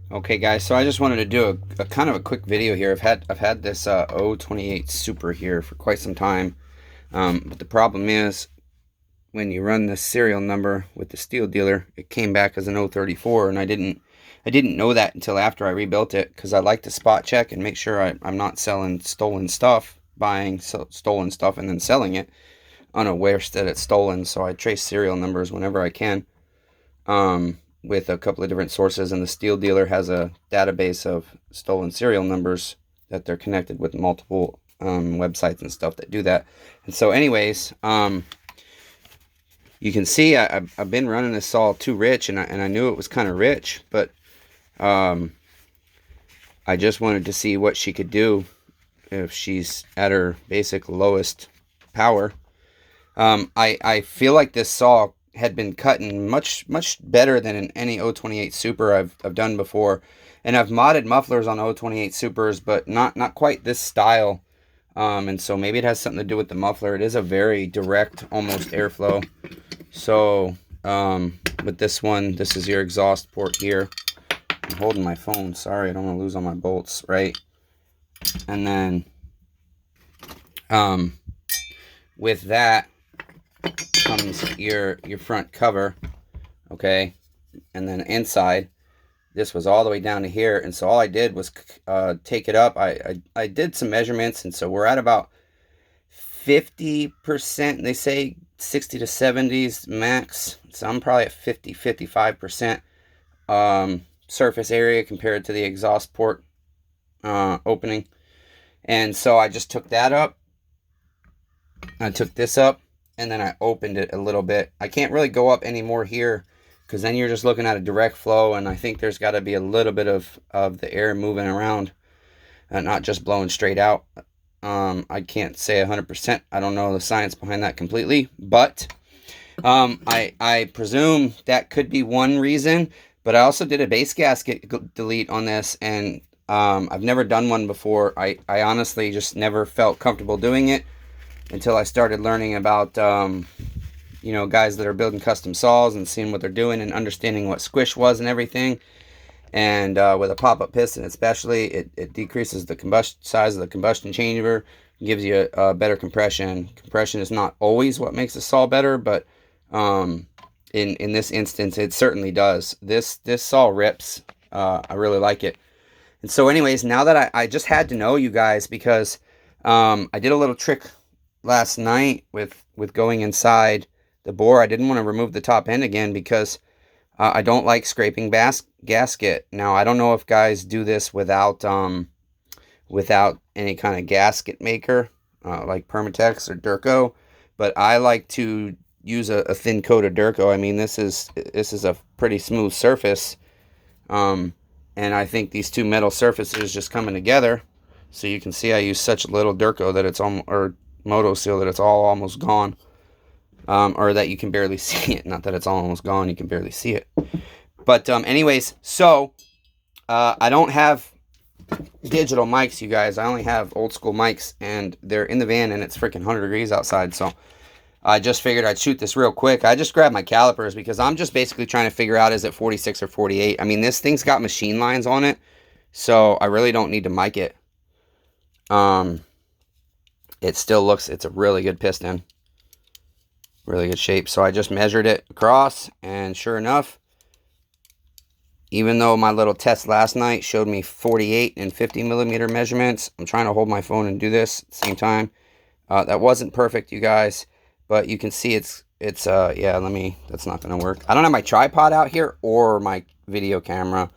Okay, guys, so I just wanted to do a kind of a quick video here. I've had this 028 Super here for quite some time, but the problem is when you run the serial number with the steel dealer, it came back as an 034, and I didn't know that until after I rebuilt it, because I like to spot check and make sure I'm not selling stolen stuff, buying stolen stuff and then selling it unaware that it's stolen. So I trace serial numbers whenever I can. With a couple of different sources, and the steel dealer has a database of stolen serial numbers that they're connected with multiple websites and stuff that do that. And so anyways, you can see I've been running this saw too rich, and I knew it was kind of rich, but I just wanted to see what she could do if she's at her basic lowest power. I feel like this saw had been cutting much better than in any 028 Super I've done before, and I've modded mufflers on 028 Supers, but not quite this style. And so maybe it has something to do with the muffler. It is a very direct, almost airflow. So with this one, this is your exhaust port here. I'm holding my phone. Sorry, I don't want to lose all my bolts, right? And then with that comes your front cover, okay, and then inside this was all the way down to here, and so all I did was take it up. I did some measurements, and so we're at about 50%. They say 60 to 70s max, so I'm probably at 55% surface area compared to the exhaust port opening. And so I just took that up, I took this up, and then I opened it a little bit. I can't really go up anymore here, because then you're just looking at a direct flow, and I think there's got to be a little bit of the air moving around and not just blowing straight out. I can't say 100%. I don't know the science behind that completely, but I presume that could be one reason. But I also did a base gasket delete on this, and I've never done one before. I honestly just never felt comfortable doing it until I started learning about, guys that are building custom saws and seeing what they're doing and understanding what squish was and everything. And with a pop-up piston especially, it decreases the size of the combustion chamber, gives you a better compression. Compression is not always what makes a saw better, but in this instance, it certainly does. This saw rips. I really like it. And so anyways, now that I just had to know, you guys, because I did a little trick last night with going inside the bore. I didn't want to remove the top end again because I don't like scraping gasket. Now, I don't know if guys do this without any kind of gasket maker like Permatex or Durco, but I like to use a thin coat of Durco. I mean, this is a pretty smooth surface, and I think these two metal surfaces just coming together. So you can see I use such little Durco that it's almost, or Moto Seal, that it's all almost gone, or that you can barely see it. Not that it's all almost gone, you can barely see it. But anyways, so I don't have digital mics, you guys. I only have old school mics, and they're in the van, and it's freaking 100 degrees outside. So I just figured I'd shoot this real quick. I just grabbed my calipers because I'm just basically trying to figure out, is it 46 or 48? I mean, this thing's got machine lines on it, so I really don't need to mic it. It still looks, it's a really good piston. Really good shape. So I just measured it across, and sure enough, even though my little test last night showed me 48 and 50 millimeter measurements, I'm trying to hold my phone and do this at the same time. That wasn't perfect, you guys, but you can see it's that's not going to work. I don't have my tripod out here or my video camera.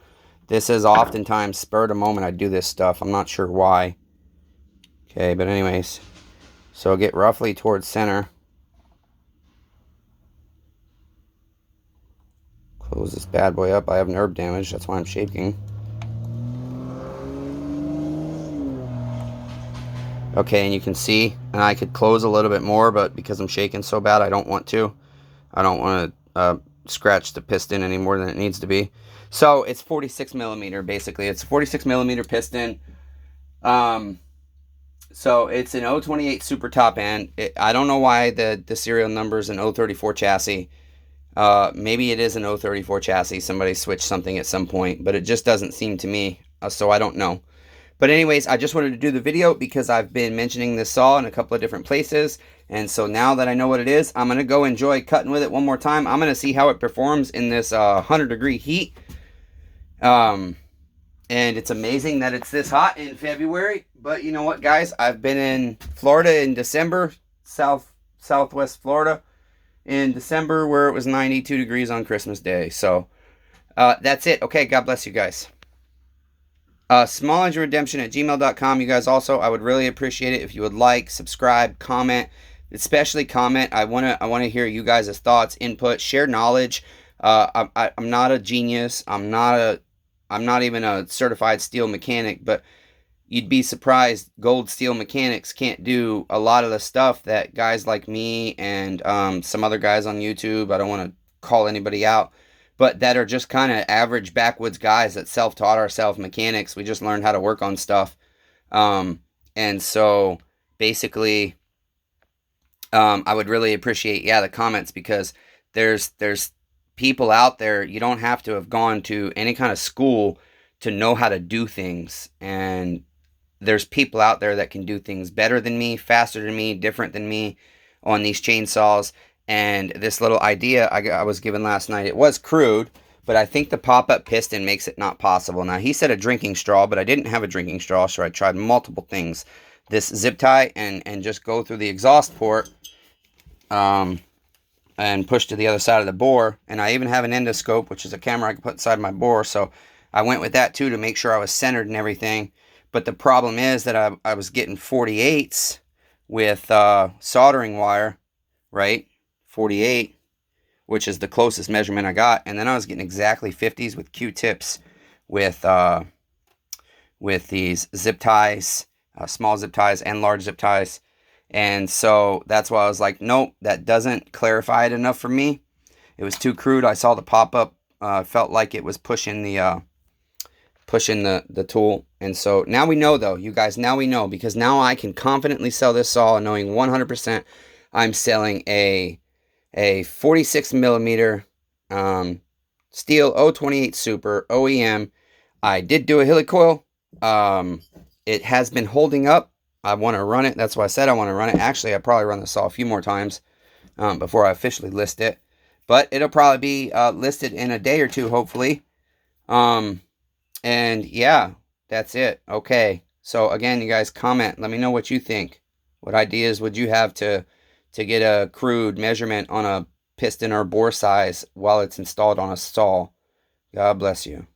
This is oftentimes spur of the moment I do this stuff. I'm not sure why. Okay, but anyways, so get roughly towards center. Close this bad boy up. I have nerve damage, that's why I'm shaking. Okay, and you can see, and I could close a little bit more, but because I'm shaking so bad, I don't want to. I don't want to scratch the piston any more than it needs to be. So it's 46 millimeter, basically. It's a 46 millimeter piston. So it's an 028 Super top end. I don't know why the serial number's an 034 chassis. Maybe it is an 034 chassis. Somebody switched something at some point, but it just doesn't seem to me. So I don't know. But anyways, I just wanted to do the video because I've been mentioning this saw in a couple of different places. And so now that I know what it is, I'm going to go enjoy cutting with it one more time. I'm going to see how it performs in this 100-degree heat. And it's amazing that it's this hot in February. But you know what, guys? I've been in Florida in December, southwest Florida, in December, where it was 92 degrees on Christmas Day. So that's it. Okay, God bless you guys. SmallEngineRedemption@gmail.com. You guys also, I would really appreciate it if you would like, subscribe, comment, especially comment. I wanna hear you guys' thoughts, input, share knowledge. I'm not a genius. I'm not even a certified steel mechanic, but you'd be surprised gold steel mechanics can't do a lot of the stuff that guys like me and some other guys on YouTube, I don't want to call anybody out, but that are just kind of average backwoods guys that self-taught ourselves mechanics. We just learned how to work on stuff. And so basically, I would really appreciate, the comments, because there's people out there, you don't have to have gone to any kind of school to know how to do things. And there's people out there that can do things better than me, faster than me, different than me on these chainsaws. And this little idea I was given last night, it was crude, but I think the pop-up piston makes it not possible. Now, he said a drinking straw, but I didn't have a drinking straw, so I tried multiple things. This zip tie and just go through the exhaust port and push to the other side of the bore. And I even have an endoscope, which is a camera I can put inside my bore, so I went with that too to make sure I was centered and everything. But the problem is that I was getting 48s with soldering wire, right? 48, which is the closest measurement I got. And then I was getting exactly 50s with Q-tips with these zip ties, small zip ties and large zip ties. And so that's why I was like, nope, that doesn't clarify it enough for me. It was too crude. I saw the pop-up, felt like it was pushing the tool. And so now we know, though, you guys, now we know, because now I can confidently sell this saw knowing 100% I'm selling a 46 millimeter steel 028 Super OEM. I did do a helicoil. It has been holding up. I want to run it. That's why I said I want to run it. Actually, I'll probably run the saw a few more times before I officially list it. But it'll probably be listed in a day or two, hopefully. And yeah, that's it. Okay. So again, you guys comment. Let me know what you think. What ideas would you have to get a crude measurement on a piston or bore size while it's installed on a saw? God bless you.